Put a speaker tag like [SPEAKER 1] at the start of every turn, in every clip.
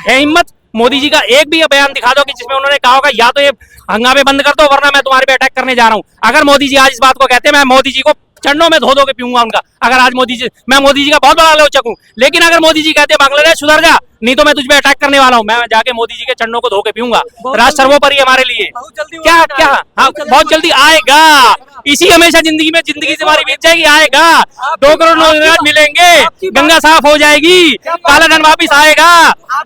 [SPEAKER 1] है हिम्मत? मोदी जी का एक भी बयान दिखा दो कि जिसमें उन्होंने कहा होगा या तो ये हंगामे बंद कर दो वरना मैं तुम्हारे पे अटैक करने जा रहा हूं। अगर मोदी जी आज इस बात को कहते हैं, मैं मोदी जी को चरणों में धो धो के पीऊंगा उनका। अगर आज मोदी जी, मैं मोदी जी का बहुत बड़ा आलोचक हूं, लेकिन अगर मोदी जी कहते हैं बांग्लादेश सुधर जा, नहीं तो मैं तुझ पे अटैक करने वाला हूं, मैं जाके मोदी जी के चरणों को धो के पीऊंगा। राष्ट्र सर्वोपरि हमारे लिए। क्या क्या हाँ, बहुत जल्दी आएगा। इसी हमेशा जिंदगी में जिंदगी से हमारी बीत जाएगी, आएगा। 2 करोड़ रोजगार मिलेंगे, गंगा साफ हो जाएगी, काला धन वापिस आएगा,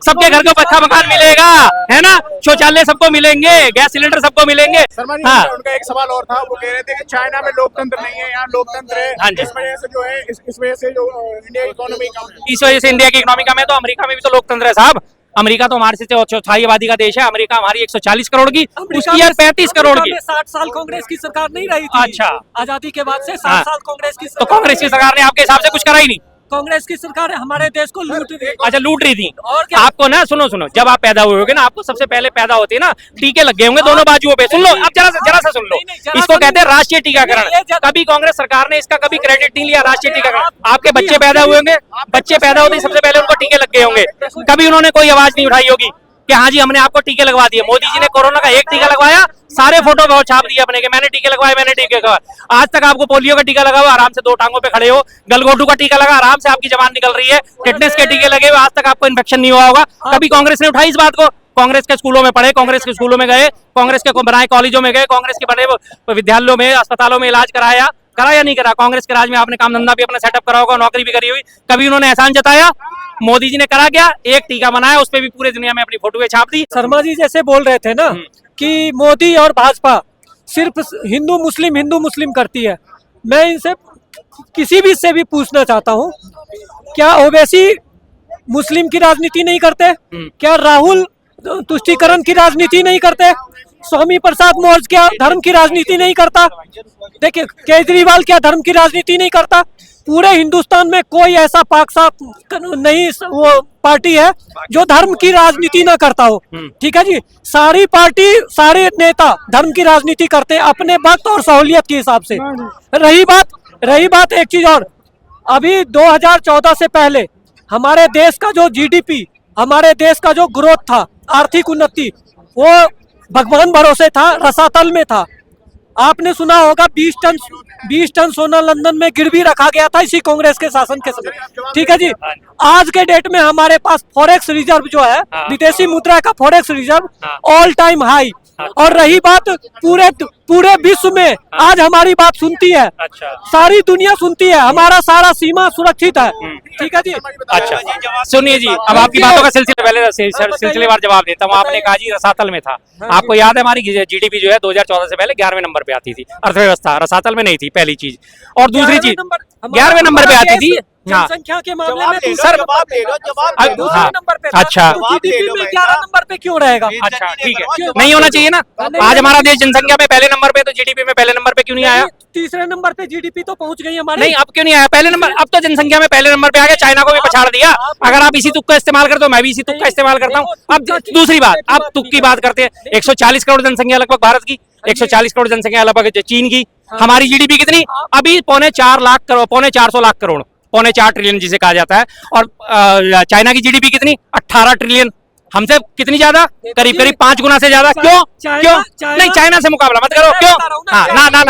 [SPEAKER 1] सबके घर को पक्का मकान मिलेगा, है ना, शौचालय सबको मिलेंगे, गैस सिलेंडर सबको मिलेंगे। हाँ,
[SPEAKER 2] उनका एक सवाल और था, वो कह रहे थे कि चाइना में लोकतंत्र नहीं है, यहाँ लोकतंत्र है।
[SPEAKER 1] हाँ जी।
[SPEAKER 2] इस वजह से जो है, इस वजह से जो इंडिया की इकोनॉमी कम है।
[SPEAKER 1] इस वजह से इंडिया की इकोनॉमी कम है, तो अमेरिका में भी तो लोकतंत्र है साहब। अमेरिका तो हमारे से चौथाई आबादी का देश है। अमेरिका हमारी 140 करोड़ की, उसकी यार 35 करोड़ की।
[SPEAKER 3] 60 साल कांग्रेस की सरकार नहीं रही थी।
[SPEAKER 1] अच्छा,
[SPEAKER 3] आजादी के बाद से 60
[SPEAKER 1] हाँ।
[SPEAKER 3] साल कांग्रेस की
[SPEAKER 1] तो कांग्रेस की सरकार ने आपके हिसाब से कुछ करा ही नहीं।
[SPEAKER 3] कांग्रेस की सरकार हमारे देश को लूट रही।
[SPEAKER 1] अच्छा, लूट रही थी।
[SPEAKER 3] और क्या?
[SPEAKER 1] आपको ना, सुनो सुनो, जब आप पैदा हुए होगे ना, आपको सबसे पहले पैदा होते हैं ना, टीके लग गए होंगे दोनों बाजुओं पे। सुन लो, अब जरा सा सुन लो। इसको कहते हैं राष्ट्रीय टीकाकरण। कभी कांग्रेस सरकार ने इसका कभी क्रेडिट नहीं लिया, राष्ट्रीय टीकाकरण। आपके बच्चे पैदा हुए होंगे, बच्चे पैदा होते ही सबसे पहले उनको टीके लग गए होंगे। कभी उन्होंने कोई आवाज नहीं उठाई होगी कि हाँ जी हमने आपको टीके लगवा दिए। मोदी जी ने कोरोना का एक टीका लगवाया, सारे फोटो बहुत छाप दिए अपने के, मैंने टीके लगवाए, मैंने टीके लगवाए। आज तक आपको पोलियो का टीका लगा हुआ, आराम से 2 टांगों पे खड़े हो। गलघोटू का टीका लगा, आराम से आपकी जबान निकल रही है। टिटनेस के टीके लगे हुए, आज तक आपको इन्फेक्शन नहीं हुआ होगा। कभी कांग्रेस ने उठाई इस बात को? कांग्रेस के स्कूलों में पढ़े, कांग्रेस के स्कूलों में गए, कांग्रेस के बनाए कॉलेजों में गए, कांग्रेस के बड़े विद्यालयों में, अस्पतालों में इलाज कराया या नहीं करा? कांग्रेस के राज में आपने काम धंधा भी अपना सेटअप करा होगा, नौकरी भी करी हुई। कभी उन्होंने एहसान जताया? मोदी जी ने करा क्या? एक टीका बनाया, उस पे भी पूरे दुनिया में अपनी फोटो छाप दी।
[SPEAKER 3] शर्मा जी जैसे बोल रहे थे ना कि मोदी और भाजपा सिर्फ हिंदू मुस्लिम करती है। मैं इनसे किसी भी से भी पूछना चाहता हूँ, क्या ओवैसी मुस्लिम की राजनीति नहीं करते? क्या राहुल तुष्टीकरण की राजनीति नहीं करते? स्वामी प्रसाद मौर्य क्या धर्म की राजनीति नहीं करता? देखिए, केजरीवाल क्या धर्म की राजनीति नहीं करता? पूरे हिंदुस्तान में कोई ऐसा नहीं वो पार्टी है जो धर्म की राजनीति ना करता हो। ठीक है जी, सारी पार्टी, सारे नेता धर्म की राजनीति करते हैं अपने वक्त और सहूलियत के हिसाब से। रही बात एक चीज और, अभी 2014 से पहले हमारे देश का जो जीडीपी, हमारे देश का जो ग्रोथ था, आर्थिक उन्नति, वो भगवान भरोसे था, रसातल में था। आपने सुना होगा 20 टन सोना लंदन में गिरवी रखा गया था इसी कांग्रेस के शासन के समय। ठीक है जी, आज के डेट में हमारे पास फॉरेक्स रिजर्व जो है, विदेशी मुद्रा का forex reserve all time high. और रही बात पूरे विश्व में आज हमारी बात सुनती है।
[SPEAKER 1] अच्छा,
[SPEAKER 3] सारी दुनिया सुनती है, हमारा सारा सीमा सुरक्षित है। ठीक है जी।
[SPEAKER 1] अच्छा, सुनिए जी, अब आपकी बातों का सिलसिलेवार जवाब देता हूँ। आपने कहा जी रसातल में था। आपको याद है हमारी जीडीपी जो है 2014 से पहले 11वें नंबर पे आती थी। अर्थव्यवस्था रसातल में नहीं थी, पहली चीज। और दूसरी चीज 11वें नंबर पे आती थी।
[SPEAKER 3] जनसंख्या के मामले में
[SPEAKER 1] सर,
[SPEAKER 3] दूसरे नंबर पे।
[SPEAKER 1] अच्छा,
[SPEAKER 3] जीडीपी में 11 नंबर पे क्यों रहेगा?
[SPEAKER 1] अच्छा ठीक है, नहीं होना चाहिए ना। आज हमारा देश जनसंख्या में पहले नंबर पे, तो जीडीपी में पहले नंबर पे क्यों नहीं आया?
[SPEAKER 3] तीसरे नंबर पे जीडीपी तो पहुंच गई हमारी।
[SPEAKER 1] नहीं, अब क्यों नहीं आया पहले नंबर? अब तो जनसंख्या में पहले नंबर पे आ गया, चाइना को भी पछाड़ दिया। अगर आप इसी तुक का इस्तेमाल करते हो, मैं भी इसी तुक का इस्तेमाल करता हूँ। अब दूसरी बात, अब तुक की बात करते हैं। 140 करोड़ जनसंख्या लगभग भारत की, 140 करोड़ जनसंख्या लगभग चीन की। हमारी जीडीपी कितनी? अभी 4.25 लाख करोड़, 4.25 करोड़, 4 ट्रिलियन जिसे कहा जाता है। और चाइना की जीडीपी कितनी? 18 ट्रिलियन। हमसे कितनी ज्यादा? करीब 5 गुना से ज्यादा। क्यों? नहीं, चाइना से मुकाबला मत करो। क्यों? हाँ, ना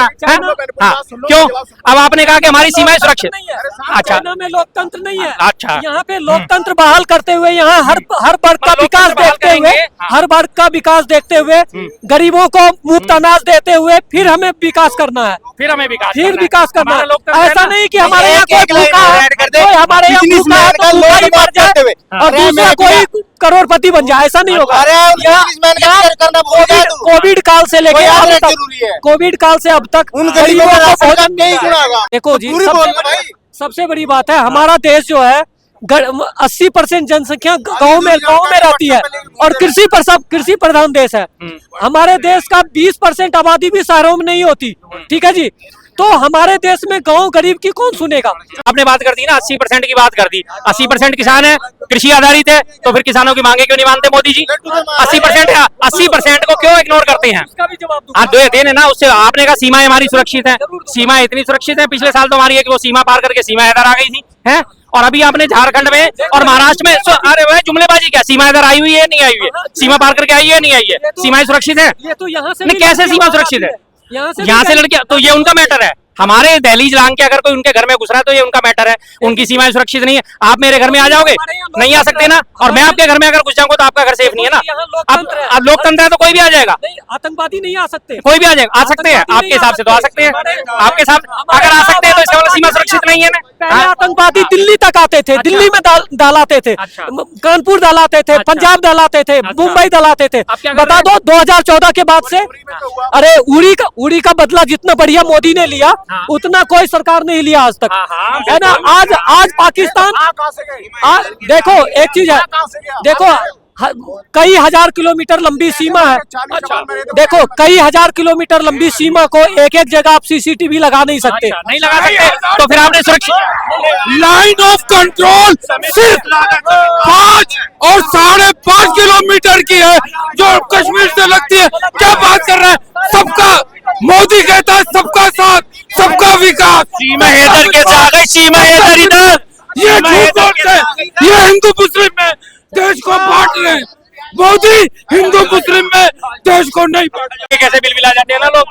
[SPEAKER 1] हाँ, क्यों? अब आपने कहा कि हमारी सीमाएं सुरक्षित। अच्छा,
[SPEAKER 3] चाइना में लोकतंत्र नहीं है।
[SPEAKER 1] अच्छा,
[SPEAKER 3] यहाँ पे लोकतंत्र बहाल करते हुए, यहाँ हर वर्ग का विकास देखते हुए, हर वर्ग का विकास देखते हुए, गरीबों को मुफ्त अनाज देते हुए फिर हमें विकास करना है।
[SPEAKER 1] फिर
[SPEAKER 3] विकास करना है। ऐसा नहीं कि हमारे यहाँ कोई भूखा है, कोई हमारे यहाँ भूखा है तो भूखा ही मर जाए और दूसरा कोई करोड़पति बन जाए, ऐसा नहीं होगा। कोविड काल से लेके अब तक, कोविड काल से अब तक गरीबों को भोजन नहीं। देखो जी, सबसे बड़ी बात है, हमारा देश जो है 80% जनसंख्या गांव में रहती है और कृषि प्रधान देश है। हमारे देश का 20% आबादी भी शहरों में नहीं होती। ठीक है जी, तो हमारे देश में गांव गरीब की कौन सुनेगा?
[SPEAKER 1] आपने बात कर दी ना, 80% की बात कर दी। 80% किसान है, कृषि आधारित है, तो फिर किसानों की मांगे क्यों नहीं मानते मोदी जी? 80% को क्यों इग्नोर करते हैं?
[SPEAKER 3] उसका भी जवाब दूं।
[SPEAKER 1] हाँ, दो देने ना। उससे आपने कहा सीमाएं हमारी सुरक्षित है, सीमाएं इतनी सुरक्षित है, पिछले साल तो हमारी है कि वो सीमा पार करके सीमा इधर आ गई थी, है। और अभी आपने झारखंड में और महाराष्ट्र में अरे भाई जुमलेबाजी क्या, सीमा इधर आई हुई है नहीं आई हुई है? सीमा पार करके आई है नहीं आई है? सीमाएं सुरक्षित है?
[SPEAKER 3] ये तो यहाँ से
[SPEAKER 1] नहीं,
[SPEAKER 3] भी
[SPEAKER 1] कैसे
[SPEAKER 3] लड़कियां
[SPEAKER 1] सीमा
[SPEAKER 3] भाग
[SPEAKER 1] सुरक्षित है?
[SPEAKER 3] जाती यहाँ
[SPEAKER 1] से लड़कियां, तो ये उनका मैटर है। हमारे दहलीज लांग के अगर कोई उनके घर में घुस रहा है तो ये उनका मैटर है, उनकी सीमाएं सुरक्षित नहीं है। आप मेरे घर में आ जाओगे? नहीं आ सकते ना। और मैं आपके घर में अगर घुस जाऊंगा तो आपका घर सेफ नहीं है ना। अब लोकतंत्र है तो कोई भी आ जाएगा,
[SPEAKER 3] आतंकवादी नहीं आ सकते,
[SPEAKER 1] कोई भी आ जाएगा। आ सकते हैं आपके हिसाब से तो आ सकते हैं, आपके साथ अगर आ सकते हैं तो इसका मतलब सीमा सुरक्षित नहीं है ना।
[SPEAKER 3] पहले आतंकवादी दिल्ली तक आते थे, दिल्ली में दलाते थे,
[SPEAKER 1] अच्छा।
[SPEAKER 3] कानपुर दलाते थे, पंजाब दलाते थे, मुंबई दलाते थे।
[SPEAKER 1] अब क्या कर
[SPEAKER 3] बता
[SPEAKER 1] रहे
[SPEAKER 3] दो 2014 के बाद से, अरे उड़ी का बदला जितना बढ़िया मोदी ने लिया
[SPEAKER 1] हाँ।
[SPEAKER 3] उतना कोई सरकार नहीं लिया आज तक,
[SPEAKER 1] हाँ,
[SPEAKER 3] है ना। आज पाकिस्तान,
[SPEAKER 2] कहाँ से गई?
[SPEAKER 3] देखो एक चीज है,
[SPEAKER 2] कहाँ से गया?
[SPEAKER 3] देखो कई हजार किलोमीटर लंबी सीमा है।
[SPEAKER 2] अच्छा,
[SPEAKER 3] देखो कई हजार किलोमीटर लंबी सीमा को एक एक जगह आप सीसीटीवी लगा नहीं सकते।
[SPEAKER 1] अच्छा, नहीं लगा सकते तो फिर आपने सुरक्षित
[SPEAKER 4] लाइन ऑफ कंट्रोल सिर्फ 5 और 5.5 किलोमीटर की है जो कश्मीर से लगती है। क्या बात कर रहे हैं? सबका मोदी कहता है सबका साथ, सबका विकास।
[SPEAKER 1] सीमा हैदर कैसे आ गई? सीमा हैदर इधर,
[SPEAKER 4] ये झूठ बोलते हैं, ये हिंदू मुस्लिम में देश को बांट रहे हैं। मोदी हिंदू मुस्लिम में देश को नहीं बांट रहे।
[SPEAKER 1] कैसे बिल बिला जाते हैं ना लोग,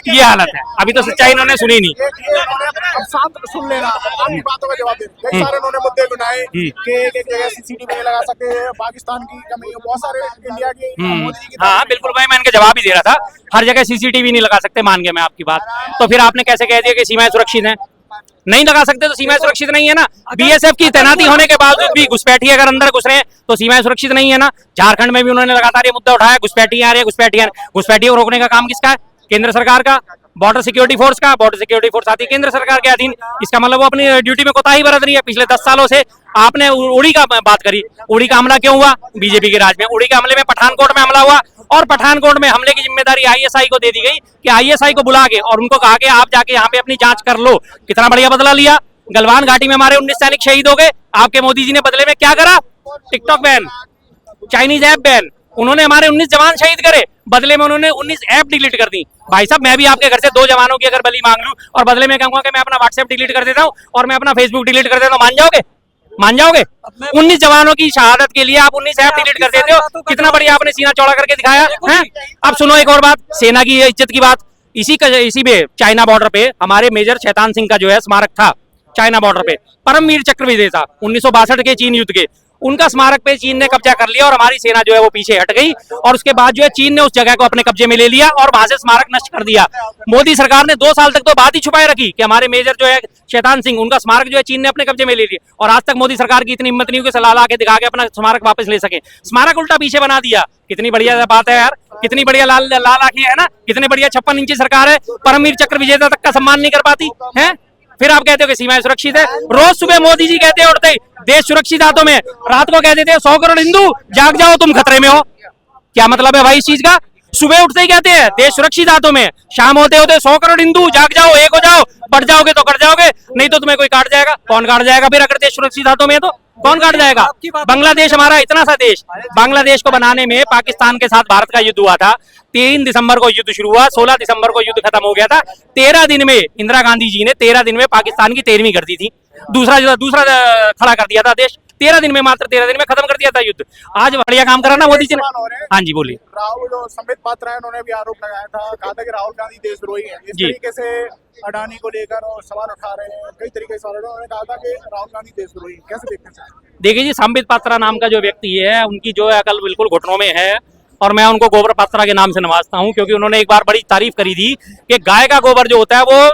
[SPEAKER 1] ये हालत है। अभी तो सच्चाई इन्होंने सुनी नहीं।
[SPEAKER 2] अब शांत सुन लेना, आपकी बातों का जवाब दे। कई सारे उन्होंने मुद्दे बनाए कि एक जगह सीसीटीवी नहीं लगा सकते, पाकिस्तान की कमी है, बहुत सारे इंडिया की मोदी जी की
[SPEAKER 1] हाँ बिल्कुल भाई, मैं इनका जवाब ही दे रहा था। हर जगह सीसीटीवी नहीं लगा सकते, मान गया मैं आपकी बात। तो फिर आपने कैसे कह दिया कि सीमाएं सुरक्षित हैं? नहीं लगा सकते तो सीमाएं सुरक्षित नहीं है ना। बीएसएफ की तैनाती होने के बावजूद भी घुसपैठी अगर अंदर घुस रहे हैं तो सीमाएं सुरक्षित नहीं है ना। झारखंड में भी उन्होंने लगातार ये मुद्दा उठाया, घुसपैठी आ रही है, घुसपैठी को रोकने का काम किसका है? केंद्र सरकार का। बॉर्डर सिक्योरिटी फोर्स का, बॉर्डर सिक्योरिटी फोर्स आती है केंद्र सरकार के अधीन। इसका मतलब वो अपनी ड्यूटी में कोताही बरत रही है। पिछले 10 सालों से आपने उड़ी का बात करी, उड़ी का हमला क्यों हुआ? बीजेपी के राज में। उड़ी के हमले में पठानकोट में हमला हुआ और पठानकोट में हमले की जिम्मेदारी आईएसआई को दे दी गई कि आईएसआई को बुला के और उनको कहा कि आप जाके यहाँ पे अपनी जांच कर लो। कितना बढ़िया बदला लिया। गलवान घाटी में हमारे 19 सैनिक शहीद हो गए। आपके मोदी जी ने बदले में क्या करा? TikTok ban, Chinese app ban. उन्होंने हमारे 19 जवान शहीद करे, बदले में उन्होंने 19 ऐप डिलीट कर दी। भाई साहब, मैं भी आपके घर से 2 जवानों की अगर बलि मांग लूं और बदले में कहूंगा कि मैं अपना व्हाट्सएप डिलीट कर देता हूं और मैं अपना फेसबुक डिलीट कर देता हूं, मान जाओगे? मान जाओगे? 19 जवानों की शहादत के लिए आप 19 ऐप डिलीट कर देते हो। कितना बढ़िया आपने सीना चौड़ा करके दिखाया है। अब सुनो एक और बात, सेना की इज्जत की बात। इसी पे चाइना बॉर्डर पे हमारे मेजर शैतान सिंह का जो है स्मारक था चाइना बॉर्डर पे, परमवीर चक्र विजेता 1962 के चीन युद्ध के। उनका स्मारक पे चीन ने कब्जा कर लिया और हमारी सेना जो है वो पीछे हट गई और उसके बाद जो है चीन ने उस जगह को अपने कब्जे में ले लिया और वहां से स्मारक नष्ट कर दिया। मोदी सरकार ने 2 साल तक तो बात ही छुपाए रखी कि हमारे मेजर जो है शैतान सिंह, उनका स्मारक जो है चीन ने अपने कब्जे में ले लिया और आज तक मोदी सरकार की इतनी हिम्मत नहीं हुई कि सलाह के दिखा के अपना स्मारक वापस ले सके। स्मारक उल्टा पीछे बना दिया। कितनी बढ़िया बात है यार, कितनी बढ़िया लाल आंखें है ना, कितनी बढ़िया 56 इंची सरकार है, परमवीर चक्र विजेता तक का सम्मान नहीं कर पाती है। फिर आप कहते हो कि सीमाएं सुरक्षित है। रोज सुबह मोदी जी कहते हैं उठते ही देश सुरक्षित हाथों में, रात को कह देते हैं 100 करोड़ हिंदू जाग जाओ तुम खतरे में हो। क्या मतलब है भाई इस चीज का? सुबह उठते ही कहते हैं देश सुरक्षित हाथों में, शाम होते होते 100 करोड़ हिंदू जाग जाओ, एक हो जाओ, बढ़ जाओगे तो कट जाओगे, नहीं तो तुम्हें कोई काट जाएगा। कौन काट जाएगा फिर अगर देश सुरक्षित हाथों में है तो? कौन काट जाएगा? बांग्लादेश हमारा इतना सा देश, बांग्लादेश को बनाने में पाकिस्तान के साथ भारत का युद्ध हुआ था। 3 दिसंबर को युद्ध शुरू हुआ, 16 दिसंबर को युद्ध खत्म हो गया था। 13 दिन में इंदिरा गांधी जी ने 13 दिन में पाकिस्तान की 13वीं कर दी थी। दूसरा खड़ा कर दिया था देश 13 दिन में, मात्र 13 दिन में खत्म कर दिया था युद्ध। आज बढ़िया काम करा ना मोदी जी ने। हाँ जी बोलिए।
[SPEAKER 2] राहुल जो संबित पात्रा है उन्होंने भी आरोप लगाया था, कहा था कि राहुल गांधी देशद्रोही है। इस तरीके से अडानी को लेकर और सवाल उठा रहे हैं, कई तरीके से उन्होंने कहा था कि राहुल गांधी देशद्रोही। कैसे देखते हैं?
[SPEAKER 1] देखिए जी, संबित पात्रा नाम का जो व्यक्ति है उनकी जो है अकल बिल्कुल घुटनों में है और मैं उनको गोबर पात्रा के नाम से नवाजता हूं, क्योंकि उन्होंने एक बार बड़ी तारीफ करी थी कि गाय का गोबर जो होता है वो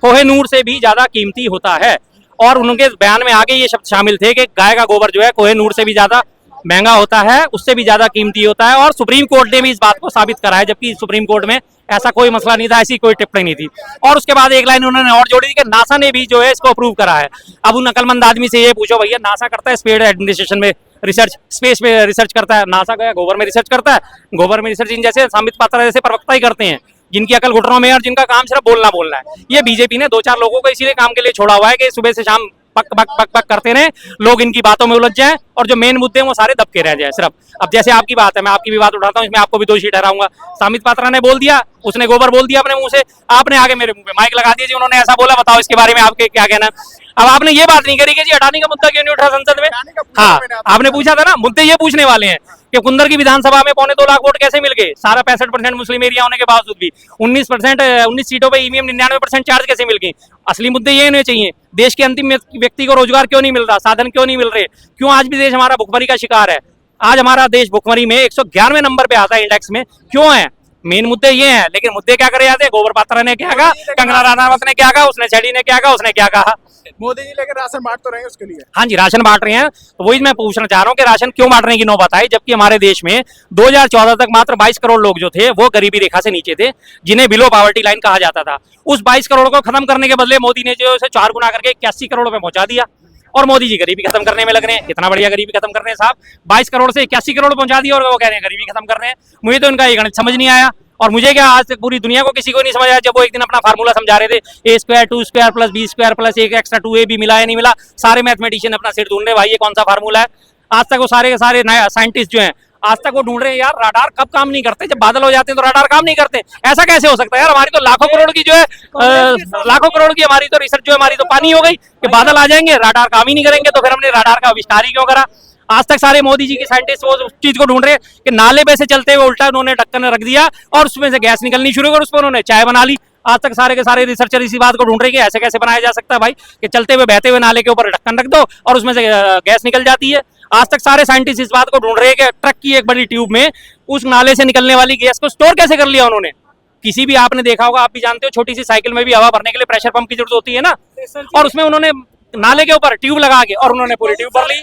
[SPEAKER 1] कोहिनूर से भी ज्यादा कीमती होता है। और उनके बयान में आगे ये शब्द शामिल थे कि गाय का गोबर जो है कोहिनूर से भी ज्यादा महंगा होता है, उससे भी ज्यादा कीमती होता है। और सुप्रीम कोर्ट ने भी इस बात को साबित करा है, जबकि सुप्रीम कोर्ट में ऐसा कोई मसला नहीं था, ऐसी कोई टिप्पणी नहीं थी। और उसके बाद एक लाइन उन्होंने और जोड़ी कि नासा ने भी जो है इसको अप्रूव करा है। अब उन अकलमंद आदमी से ये पूछो, भैया नासा करता है स्पेस एडमिनिस्ट्रेशन में रिसर्च, स्पेस में रिसर्च करता है, नासा का गोबर में रिसर्च करता है? गोबर में रिसर्च इन जैसे संबित पात्रा जैसे प्रवक्ता ही करते हैं। जिनकी अकल घुटनों में है और जिनका काम सिर्फ बोलना बोलना है। ये बीजेपी ने 2-4 लोगों को इसीलिए काम के लिए छोड़ा हुआ है कि सुबह से शाम पक पक पक पक करते रहे, लोग इनकी बातों में उलझ जाएं और जो मेन मुद्दे हैं वो सारे दबके रह जाएं सिर्फ। अब जैसे आपकी बात है, मैं आपकी भी बात उठाता हूँ, इसमें आपको भी दोषी ठहराऊंगा। सामित पात्रा ने बोल दिया, उसने गोबर बोल दिया अपने मुंह से, आपने आगे मेरे मुंह पे माइक लगा दिया जी उन्होंने ऐसा बोला, बताओ इसके बारे में आपके क्या कहना है। अब आपने ये बात नहीं करी कि जी अडानी का मुद्दा क्यों नहीं उठा संसद में। हाँ, आपने पूछा था ना, मुद्दे ये पूछने वाले हैं कि कुंदर की विधानसभा में 2.25 लाख वोट कैसे मिल गए, सारा 65% मुस्लिम एरिया होने के बावजूद भी 19 सीटों पे ईवीएम 99% चार्ज कैसे मिल गई। असली मुद्दे ये होने चाहिए, देश के अंतिम व्यक्ति को रोजगार क्यों नहीं मिल रहा, साधन क्यों नहीं मिल रहे, क्यों आज भी देश हमारा भुखमरी का शिकार है। आज हमारा देश भुखमरी में 111वें नंबर पे आता है इंडेक्स में, क्यों है। मेन मुद्दे ये हैं, लेकिन मुद्दे क्या करे जाते हैं। गोबर पात्रा ने क्या कहा, कंगना रनावत ने क्या कहा, उसने छड़ी ने क्या कहा, उसने क्या कहा।
[SPEAKER 2] मोदी जी लेकर राशन बांट तो रहे हैं उसके लिए।
[SPEAKER 1] हाँ जी, राशन बांट रहे हैं, तो वही मैं पूछना चाह रहा हूँ कि राशन क्यों बांटने की नौबत आई, जबकि हमारे देश में 2014 तक मात्र 22 करोड़ लोग जो थे वो गरीबी रेखा से नीचे थे, जिन्हें बिलो पॉवर्टी लाइन कहा जाता था। उस 22 करोड़ को खत्म करने के बदले मोदी ने जो 4 गुना करके 81 करोड़ पे पहुंचा दिया, और मोदी जी गरीबी खत्म करने में लग रहे हैं। कितना बढ़िया गरीबी खत्म कर रहे हैं साहब, 22 करोड़ से 81 करोड़ पहुंचा दिया और वो कह रहे हैं गरीबी खत्म कर रहे हैं। मुझे तो इनका ये गणित समझ नहीं आया, और मुझे क्या आज तक पूरी दुनिया को किसी को नहीं समझ आया। जब वो एक दिन अपना फार्मूला समझा रहे थे, A² 2² + B² + 1 एक्स्ट्रा 2AB मिला या नहीं मिला, सारे मैथमेटिशियन अपना सिर ढूंढ रहे, भाई ये कौन सा फार्मूला है। आज तक वो सारे के सारे साइंटिस्ट जो हैं आज तक वो ढूंढ रहे हैं यार राडार कब काम नहीं करते, जब बादल हो जाते हैं तो राडार काम नहीं करते। ऐसा कैसे हो सकता है यार, हमारी तो लाखों करोड़ की जो है लाखों करोड़ की हमारी तो रिसर्च जो हमारी तो पानी हो गई कि बादल आ जाएंगे राडार काम ही नहीं करेंगे, तो फिर हमने राडार का आविष्कार ही क्यों करा। आज तक सारे मोदी जी के साइंटिस्ट वो चीज को ढूंढ रहे हैं कि नाले पे से चलते हुए उल्टा उन्होंने ढक्कन रख दिया और उसमें से गैस निकलनी शुरू कर, उसमें उन्होंने चाय बना ली। आज तक सारे के सारे रिसर्चर इसी बात को ढूंढ रहे हैं कि ऐसे कैसे बनाया जा सकता है भाई, कि चलते हुए बहते हुए नाले के ऊपर ढक्कन रख दो और उसमें से गैस निकल जाती है। आज तक सारे साइंटिस्ट इस बात को ढूंढ रहे हैं कि ट्रक की एक बड़ी ट्यूब में उस नाले से निकलने वाली गैस को स्टोर कैसे कर लिया उन्होंने। किसी भी आपने देखा होगा, आप भी जानते हो, छोटी सी साइकिल में भी हवा भरने के लिए प्रेशर पंप की जरूरत होती है ना, और उसमें उन्होंने नाले के ऊपर ट्यूब लगा के और उन्होंने पूरी ट्यूब भर ली।